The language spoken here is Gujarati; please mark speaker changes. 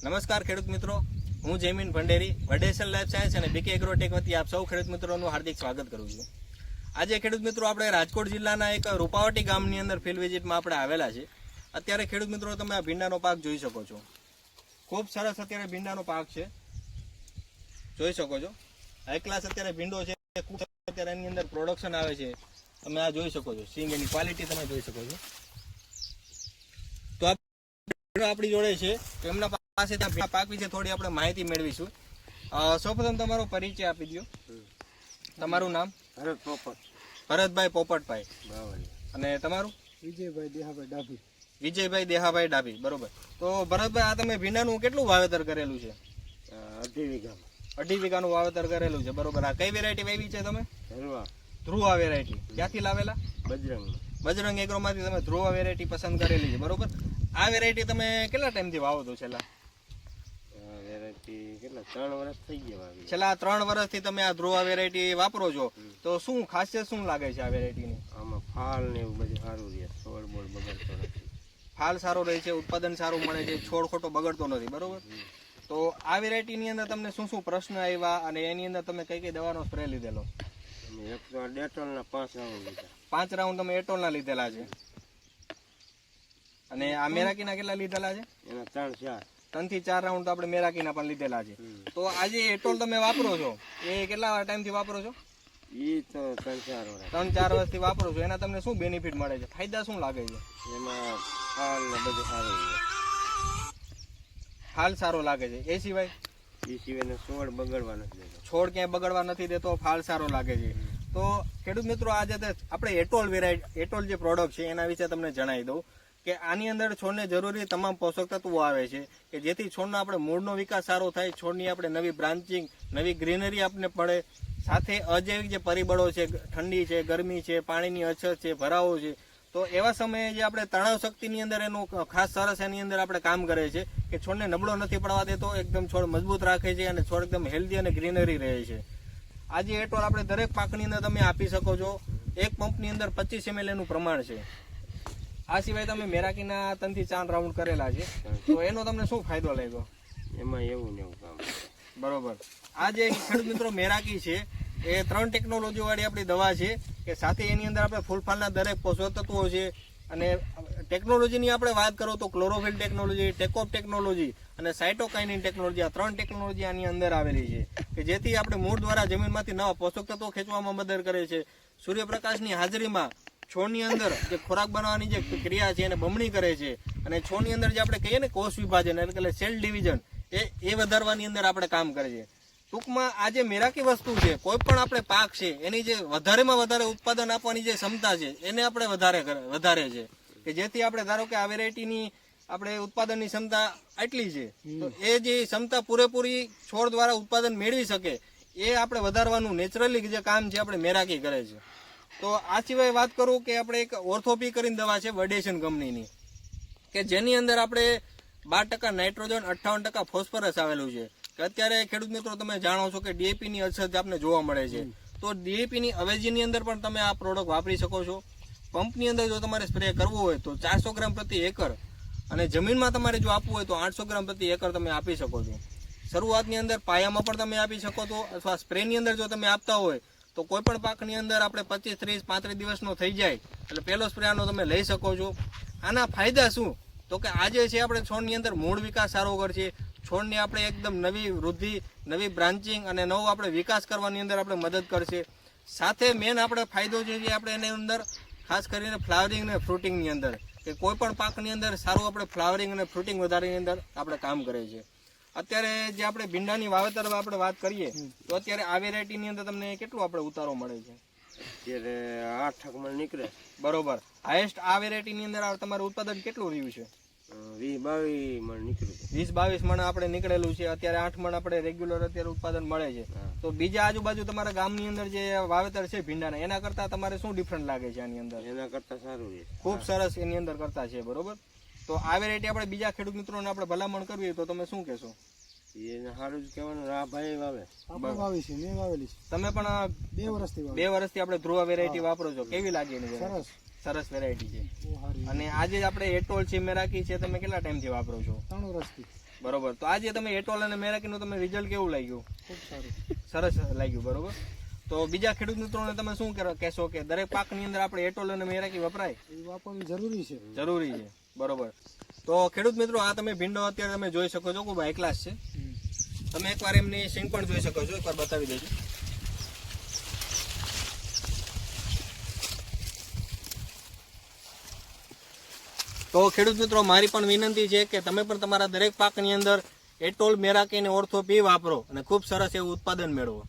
Speaker 1: નમસ્કાર ખેડૂત મિત્રો, હું જયમીન ભંડેરી વડેસર લાઈફ સાયન્સ અને બીકે એગ્રોટેક વતી આપ સૌ ખેડૂત મિત્રોનું હાર્દિક સ્વાગત કરું છું. આજે ખેડૂત મિત્રો આપણે રાજકોટ જિલ્લાના એક રૂપાવટી ગામની અંદર ફિલ્ડ વિઝિટમાં આપણે આવેલા છે. અત્યારે ખેડૂત મિત્રો તમે આ ભીંડાનો પાક જોઈ શકો છો. ખૂબ સરસ અત્યારે ભીંડાનો પાક છે, જોઈ શકો છો. હાઈ ક્લાસ અત્યારે ભીંડો છે, ખૂબ અત્યારે એની અંદર પ્રોડક્શન આવે છે. તમે આ જોઈ શકો છો, સિંગ એની ક્વોલિટી તમે જોઈ શકો છો. તો આ આપણી જોડે છે, તો એમના પાસે પાક વિશે થોડી આપણે માહિતી મેળવીશું. સૌપ્રથમ તમારો પરિચય આપી દો. તમારું નામ? ભરતભાઈ પોપટભાઈ. અને તમારું? વિજયભાઈ દેહાભાઈ ડાભી. બરોબર. તો ભરતભાઈ, આ તમે ભીંડાનું કેટલું વાવેતર કરેલું છે? 2.5 વીઘાનું વાવેતર કરેલું છે. બરોબર. આ કઈ વેરાયટી વાવી છે તમે? ધ્રુવા વેરાયટી. ક્યાંથી લાવેલા? બજરંગ એગ્રોમાંથી તમે ધ્રુવા વેરાયટી પસંદ કરેલી છે. બરોબર. આ વેરાયટી તમે કેટલા ટાઈમથી વાવો છો? છેલ્લા 3 વર્ષથી તમે આ ધ્રુવા વેરાયટી વાપરો છો. તો શું ખાસિયત શું લાગે છે આ વેરાયટીની?
Speaker 2: આમાં ફાલ ને એવું બધું સારું રહે, છોડ બોડ બગડતો નથી.
Speaker 1: ફાલ સારો રહે છે, ઉત્પાદન સારું મળે છે, છોડ ખોટો બગડતો નથી. બરોબર. તો આ વેરાયટીની અંદર તમને શું શું પ્રશ્ન આવ્યા અને એની અંદર તમે કઈ કઈ દવાનો સ્પ્રે લીધેલો?
Speaker 2: એક તો ડેટોલના 5 રાઉન્ડ લીધા.
Speaker 1: 5 રાઉન્ડ તમે એટોલના લીધેલા છે. અને આ મેરાકીના કેટલા લીધેલા છે?
Speaker 2: એના 3
Speaker 1: થી 4 રાઉન્ડ તો આપણે મેરાકીના પણ લીધેલા છે. તો આજે એટોલ તમે વાપરો છો, એ કેટલા ટાઈમથી વાપરો છો?
Speaker 2: ઈ તો 3-4 વર્ષ.
Speaker 1: 3-4 વર્ષથી વાપરો છો. એના તમને શું બેનિફિટ મળે છે, ફાયદા શું લાગે છે?
Speaker 2: એમાં ફાલ ને બધું સારું રહે.
Speaker 1: ફાલ સારો લાગે છે. એ સિવાય
Speaker 2: છોડ બગડવા નથી દેતો.
Speaker 1: છોડ ક્યાંય બગડવા નથી દેતો, ફાલ સારો લાગે છે. તો ખેડૂત મિત્રો, આજે આપણે એટોલ વેરાયટી, એટોલ જે પ્રોડક્ટ છે એના વિશે તમને જણાવી દઉં કે આની અંદર છોડને જરૂરી તમામ પોષક તત્વો આવે છે કે જેથી છોડનો આપણે મૂળનો વિકાસ સારો થાય, છોડની આપણે નવી બ્રાન્ચિંગ, નવી ગ્રીનરી આપણને પડે. સાથે અજૈવિક જે પરિબળો છે, ઠંડી છે, ગરમી છે, પાણીની અછત છે, ભરાવો છે, તો એવા સમયે જે આપણે તણાવ શક્તિની અંદર એનું ખાસ સરસ એની અંદર આપણે કામ કરે છે કે છોડને નબળો નથી પડવા દેતો, એકદમ છોડ મજબૂત રાખે છે અને છોડ એકદમ હેલ્ધી અને ગ્રીનરી રહે છે. આજે એટોલ આપણે દરેક પાકની અંદર તમે આપી શકો છો. એક પંપની અંદર 25 ml એનું પ્રમાણ છે. આ સિવાય તમે મેરાકીના 3 થી 4 રાઉન્ડ કરેલા છે. તો એનો તમને શું ફાયદો લાગ્યો?
Speaker 2: એમાં એવું ને એવું કામ.
Speaker 1: બરોબર. આ જે ખેડૂત મિત્રો મેરાકી છે એ 3 ટેકનોલોજી વાળી આપણી દવા છે કે સાથે એની અંદર આપણે ફૂલફાલના દરેક પોષક તત્વો છે. અને ટેકનોલોજીની આપણે વાત કરો તો ક્લોરોફિલ ટેકનોલોજી, ટેકોપ ટેકનોલોજી અને સાયટોકાઇનિન ટેકનોલોજી, આ 3 ટેકનોલોજી આની અંદર આવેલી છે કે જેથી આપણે મૂળ દ્વારા જમીનમાંથી નવા પોષક તત્વો ખેંચવામાં મદદ કરે છે. સૂર્યપ્રકાશની હાજરીમાં છોડની અંદર જે ખોરાક બનાવવાની જે ક્રિયા છે એને બમણી કરે છે. અને છોડની અંદર જે આપણે કહીએ ને કોષ વિભાજન એટલે સેલ ડિવિઝન, એ વધારવાની અંદર આપણે કામ કરે છે. ટૂંકમાં આ જે મેરાકી વસ્તુ છે, કોઈ પણ આપણે પાક છે એની જે વધારેમાં વધારે ઉત્પાદન આપવાની જે ક્ષમતા છે એને આપણે વધારે છે કે જેથી આપણે ધારો કે આ વેરાયટીની આપણે ઉત્પાદનની ક્ષમતા આટલી છે, તો એ જે ક્ષમતા પૂરેપૂરી છોડ દ્વારા ઉત્પાદન મેળવી શકે એ આપણે વધારવાનું નેચરલી જે કામ છે આપણે મેરાકી કરે છે. તો આ સિવાય વાત કરું કે આપણે એક ઓર્થોપી કરીને દવા છે વડેશન કંપનીની કે જેની અંદર આપણે 12% નાઇટ્રોજન, 58% ફોસ્ફરસ આવેલું છે. કે અત્યારે ખેડૂત મિત્રો તમે જાણો છો કે ડીએપી ની અછત આપને જોવા મળે છે. તો ડીએપી ની અવેજીની અંદર પણ તમે આ પ્રોડક્ટ વાપરી શકો છો. પંપની અંદર જો તમારે સ્પ્રે કરવો હોય તો 400 ગ્રામ પ્રતિ એકર, અને જમીનમાં તમારે જો આપવું હોય તો 800 ગ્રામ પ્રતિ એકર તમે આપી શકો છો. શરૂઆતની અંદર પાયામાં પણ તમે આપી શકો છો, અથવા સ્પ્રેની અંદર જો તમે આપતા હોય તો કોઈ પણ પાકની અંદર આપણે 25, 30, 35 દિવસનો થઈ જાય એટલે પહેલો સ્પ્રે આનો તમે લઈ શકો છો. આના ફાયદા શું? તો કે આજે છે આપણે છોડની અંદર મૂળ વિકાસ સારો કરશે, છોડની આપણે એકદમ નવી વૃદ્ધિ, નવી બ્રાન્ચિંગ અને નવો આપણે વિકાસ કરવાની અંદર આપણે મદદ કરશે. સાથે મેન આપણે ફાયદો છે જે આપણે એની અંદર ખાસ કરીને ફ્લાવરિંગ અને ફ્રૂટિંગની અંદર કે કોઈ પણ પાકની અંદર સારું આપણે ફ્લાવરિંગ અને ફ્રૂટિંગ વધારવાની અંદર આપણે કામ કરે છે. અત્યારે જે આપણે ભીંડાની વાવેતર આપણે વાત કરીએ તો અત્યારે આ વેરાયટીની અંદર તમને કેટલું આપણે ઉતારો મળે છે?
Speaker 2: અત્યારે 8 મણ નીકળે.
Speaker 1: બરોબર. હાઈએસ્ટ આ વેરાયટીની અંદર તમારું ઉત્પાદન કેટલું રહ્યું છે?
Speaker 2: 20-22 મણ નીકળ્યું.
Speaker 1: 20-22 મણ આપણે નીકળેલું છે. અત્યારે 8 મણ આપણે રેગ્યુલર અત્યારે ઉત્પાદન મળે છે. તો બીજા આજુબાજુ તમારા ગામની અંદર જે વાવેતર છે ભીંડાના, એના કરતા તમારે શું ડિફરન્ટ લાગે છે આની અંદર?
Speaker 2: એના કરતા સારું છે,
Speaker 1: ખૂબ સરસ એની અંદર કરતા છે. બરોબર. તો આ વેરાયટી આપણે બીજા ખેડૂત મિત્રોને આપણે ભલામણ કરવી તો તમે શું કહેશો?
Speaker 2: એને સારું જ કહેવાનું. આ ભાઈ વાવે,
Speaker 1: તમે પણ 2 વર્ષથી આપણે ધ્રુવા વેરાયટી વાપરો છો, કેવી લાગી એની? સરસ વેરાયટી છે. અને આજે આપણે એટોલ છે, મેરાકી છે, તમે કેટલા ટાઈમથી વાપરો છો?
Speaker 3: 3 વર્ષથી.
Speaker 1: બરોબર. તો આજે તમે એટોલ અને મેરાકીનું તમે રિઝલ્ટ કેવું લાગ્યું?
Speaker 3: ખૂબ સારું.
Speaker 1: સરસ લાગ્યું. બરોબર. તો બીજા ખેડૂત મિત્રોને તમે શું કહેશો કે દરેક પાકની અંદર આપણે એટોલ અને મેરાકી વપરાય?
Speaker 3: એ વાપરવું જરૂરી છે.
Speaker 1: જરૂરી છે. બરોબર. તો ખેડૂત મિત્રો આ તમે ભીંડો અત્યારે તમે જોઈ શકો છો ખૂબ હાઈ ક્લાસ છે. તમે એકવાર એમની સિંગ પણ જોઈ શકો છો, એકવાર બતાવી દેજો. તો ખેડૂત મિત્રો મારી પણ વિનંતી છે કે તમે પણ તમારા દરેક પાકની અંદર એટોલ, મેરાકી અને ઓર્થો પી વાપરો અને ખૂબ સરસ એવું ઉત્પાદન મેળવો.